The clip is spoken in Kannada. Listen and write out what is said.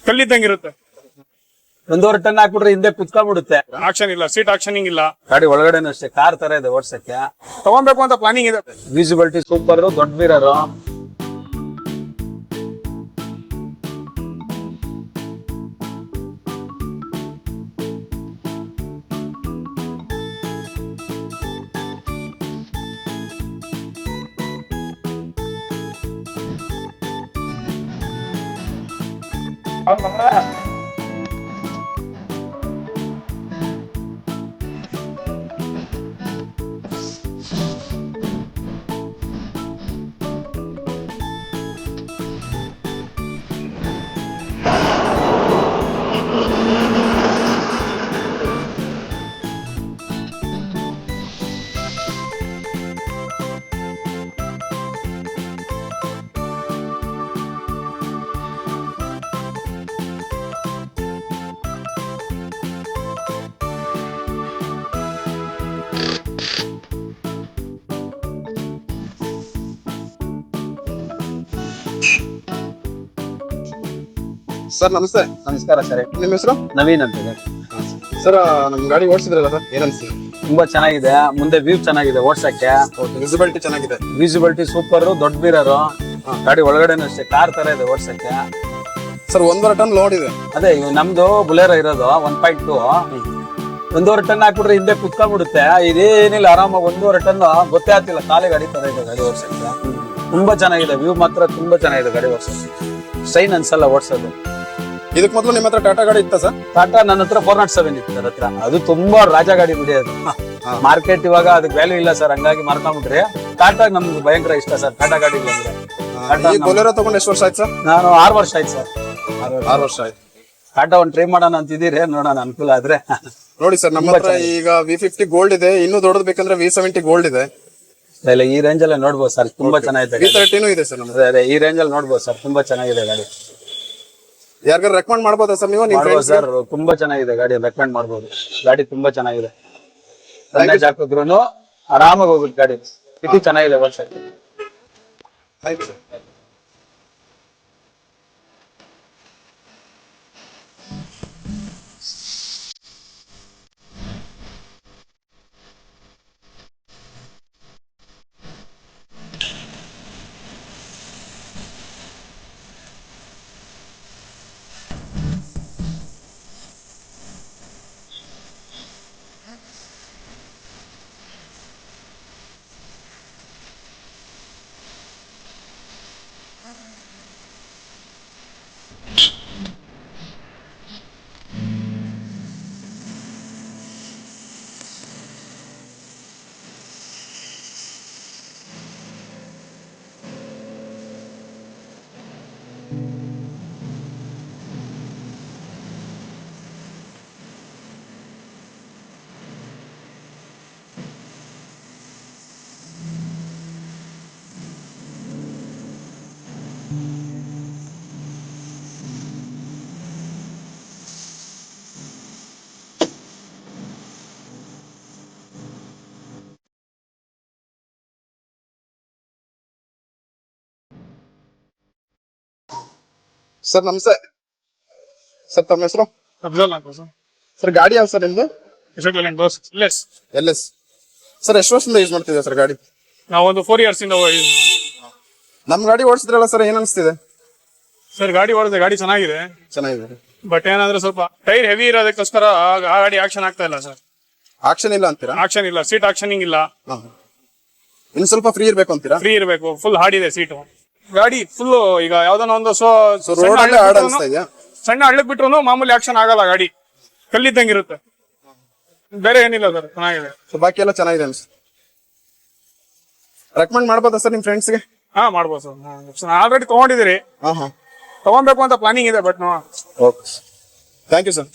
ಕಲ್ಲಿದ್ದಂಗಿರುತ್ತೆ. 1.5 ಟನ್ ಹಾಕ್ಬಿಟ್ರೆ ಹಿಂದೆ ಕುತ್ಕೊಂಡ್ಬಿಡುತ್ತೆ. ಆಕ್ಷನ್ ಇಲ್ಲ, ಸೀಟ್ ಆಕ್ಷನಿಂಗ್ ಇಲ್ಲ. ಗಾಡಿ ಒಳಗಡೆನೂ ಅಷ್ಟೇ ಕಾರ್ ತರ ಇದೆ ಓಡ್ಸಕ್ಕೆ. ತಗೊಬೇಕು ಅಂತ ಪ್ಲಾನಿಂಗ್ ಇದೆ. ವಿಸಿಬಿಲಿಟಿ ಸೂಪರ್, ದೊಡ್ಡ ಮಿರರ್. ಸರ್ ನಮಸ್ತೆ. ನಮಸ್ಕಾರ ಸರ್. ನಿಮ್ಮ ಹೆಸರು? ನವೀನ್ ಅಂತ ಇದೆ ಸರ್. ನಮ್ ಗಾಡಿ ಓಡಿಸಿದ್ರಲ್ಲ ಸರ್, ಏನ್ ಅನ್ಸಿದೆ? ತುಂಬಾ ಚೆನ್ನಾಗಿದೆ. ಮುಂದೆ ವ್ಯೂ ಚೆನ್ನಾಗಿದೆ ಓಡ್ಸಕ್ಕೆ. ವಿಸಿಬಿಲಿಟಿ ಚೆನ್ನಾಗಿದೆ. ವಿಸಿಬಿಲಿಟಿ ಸೂಪರ್, ದೊಡ್ಡ ಮಿರರ್. ಗಾಡಿ ಒಳಗಡೆನೂ ಅಷ್ಟೇ ಕಾರ್ ತರ ಇದೆ ಓಡ್ಸಕ್ಕೆ. ಸರ್ 1.5 ಟನ್ ಲೋಡ್ ಇದೆ. ಅದೇ ಇವ್ ನಮ್ದು ಬುಲೆರೋ ಇರೋದು 1.2. 1.5 ಟನ್ ಹಾಕ್ಬಿಟ್ರೆ ಹಿಂದೆ ಕುತ್ಕೊಂಡ್ಬಿಡುತ್ತೆ. ಇದೇನಿಲ್ಲ, ಆರಾಮಾಗಿ 1.5 ಟನ್ ಗೊತ್ತೇ ಆಗ್ತಿಲ್ಲ. ಖಾಲಿ ಗಾಡಿ ತರ ಇದೆ ಗಾಡಿ ಓಡ್ಸಕ್ಕೆ. ತುಂಬಾ ಚೆನ್ನಾಗಿದೆ ವ್ಯೂ, ಮಾತ್ರ ತುಂಬಾ ಚೆನ್ನಾಗಿದೆ ಗಾಡಿ ಓಡ್ಸಕ್ಕೆ. ಸ್ಟ್ರೈನ್ ಅನ್ಸಲ್ಲ ಓಡ್ಸೋದು. ಇದಕ್ ಮೊದಲು ನಿಮ್ಮ ಹತ್ರ ಟಾಟಾ ಗಾಡಿ ಇತ್ತ ಸರ್? ಟಾಟಾ ನನ್ನ ಹತ್ರ 407 ಇತ್ತು ನನ್ನ ಹತ್ರ. ಅದು ತುಂಬಾ ರಾಜ ಗಾಡಿ ಬಿಡಿ ಅದು. ಮಾರ್ಕೆಟ್ ಇವಾಗ ಅದಕ್ಕೆ ವ್ಯಾಲ್ಯೂ ಇಲ್ಲ ಸರ್, ಹಂಗಾಗಿ ಮಾರ್ಕೊಂಡ್ಬಿಟ್ರಿ. ಟಾಟಾ ನಮ್ಗೆ ಭಯಂಕರ ಇಷ್ಟ ಸರ್, ಟಾಟಾ ಗಾಡಿ ಈ ಬೊಲೆರೋ ತಗೊಂಡು ಎಷ್ಟು ವರ್ಷ ಆಯ್ತು ಸರ್? ನಾನು 6 ವರ್ಷ ಆಯ್ತು ಸರ್. 6 ವರ್ಷ ಆಯ್ತು. ಟಾಟಾ ಒಂದು ಟ್ರೈ ಮಾಡೋಣ ಅಂತಿದ್ದೀರಿ, ನೋಡೋಣ ಅನುಕೂಲ ಆದ್ರೆ. ನೋಡಿ ಸರ್, ನಮ್ಮ ಹತ್ರ ಈಗ V50 ಗೋಲ್ಡ್ ಇದೆ. ಇನ್ನೂ ದೊಡ್ಡದು ಬೇಕಂದ್ರೆ V70 ಗೋಲ್ಡ್ ಇದೆ. ಇಲ್ಲ, ಈ ರೇಂಜ್ ಅಲ್ಲಿ ನೋಡ್ಬೋದು ಸರ್, ತುಂಬಾ ಚೆನ್ನಾಗಿದೆ. V30 ಇದೆ ಸರ್ ನಮ್ದು. ಅದೇ ಈ ರೇಂಜ್ ಅಲ್ಲಿ ನೋಡ್ಬೋದು ಸರ್, ತುಂಬಾ ಚೆನ್ನಾಗಿದೆ ಗಾಡಿ. ಯಾರಿಗಾರು ರೆಕಮೆಂಡ್ ಮಾಡ್ಬೋದಾ ಸರ್ ನೀವು? ಸರ್ ತುಂಬಾ ಚೆನ್ನಾಗಿದೆ ಗಾಡಿ, ರೆಕಮೆಂಡ್ ಮಾಡ್ಬೋದು. ಗಾಡಿ ತುಂಬಾ ಚೆನ್ನಾಗಿದೆ. ರನ್ನೇಜ್ ಹಾಕಿದ್ರು ಆರಾಮಾಗಿ ಹೋಗುತ್ತೆ ಗಾಡಿ. ಇದು ಚೆನ್ನಾಗಿದೆ ವರ್ಷ. ಆಯ್ತು ಸರ್. ಸರ್ ನಮಸ್ತೆ. ಸರ್ ತಮ್ಮ ಹೆಸರು? ಅಫ್ಜಲ್ ಅಂತ ಸರ್. ಸರ್ ಗಾಡಿ ಯಾವ ಸರ್ ನಿಮ್ದು? LS. ಸರ್ ಎಷ್ಟು ವರ್ಷದಿಂದ ಯೂಸ್ ಮಾಡ್ತಿದ್ದೀರಾ ಸರ್ ಗಾಡಿ? ನಾವೊಂದು 4 years ಇಂದ ನಮ್ ಗಾಡಿ ಓಡಿಸಿದ್ರಲ್ಲ ಸರ್, ಏನ್ ಅನ್ಸ್ತಿದೆ? ಸರ್ ಗಾಡಿ ಓಡಿದೆ, ಗಾಡಿ ಚೆನ್ನಾಗಿದೆ. ಚೆನ್ನಾಗಿದೆ. ಬಟ್ ಏನಂದ್ರೆ ಸ್ವಲ್ಪ ಟೈರ್ ಹೆವಿ ಇರೋದಕ್ಕೋಸ್ಕರ ಆ ಗಾಡಿ ಆಕ್ಷನ್ ಆಗ್ತಾ ಇಲ್ಲ ಸರ್. ಆಕ್ಷನ್ ಇಲ್ಲ ಅಂತೀರಾ? ಆಕ್ಷನ್ ಇಲ್ಲ, ಸೀಟ್ ಆಕ್ಷನಿಂಗ್ ಇಲ್ಲ. ಇನ್ನು ಸ್ವಲ್ಪ ಫ್ರೀ ಇರ್ಬೇಕು ಅಂತೀರಾ? ಫ್ರೀ ಇರಬೇಕು, ಫುಲ್ ಹಾಡಿದೆ ಸೀಟು. ಗಾಡಿ ಫುಲ್ ಈಗ ಯಾವ್ದಾನ ಒಂದು ರೋಡ್ ಅಲ್ಲೇ ಹಾಡ್ ಅನ್ಸ್ತಾ ಇದೆಯಾ? ಸಣ್ಣ ಹಳ್ಳಕ್ ಬಿಟ್ರು ಮಾಮೂಲಿ ಆಕ್ಷನ್ ಆಗಲ್ಲ. ಗಾಡಿ ಕಲ್ಲಿದ್ದಂಗಿರುತ್ತೆ, ಬೇರೆ ಏನಿಲ್ಲ ಸರ್, ಚೆನ್ನಾಗಿದೆ. ಸೊ ಬಾಕಿ ಎಲ್ಲ ಚೆನ್ನಾಗಿದೆ ಅನ್ಸುತ್ತೆ. ರೆಕಮೆಂಡ್ ಮಾಡ್ಬೋದಾ ಸರ್ ನಿಮ್ ಫ್ರೆಂಡ್ಸ್ಗೆ? ಹಾ ಮಾಡ್ಬೋದು ಸರ್. ಆಲ್ರೆಡಿ ತಗೊಂಡಿದ್ದೀರಿ, ತಗೊಬೇಕು ಅಂತ ಪ್ಲಾನಿಂಗ್ ಇದೆ. But okay, thank you sir.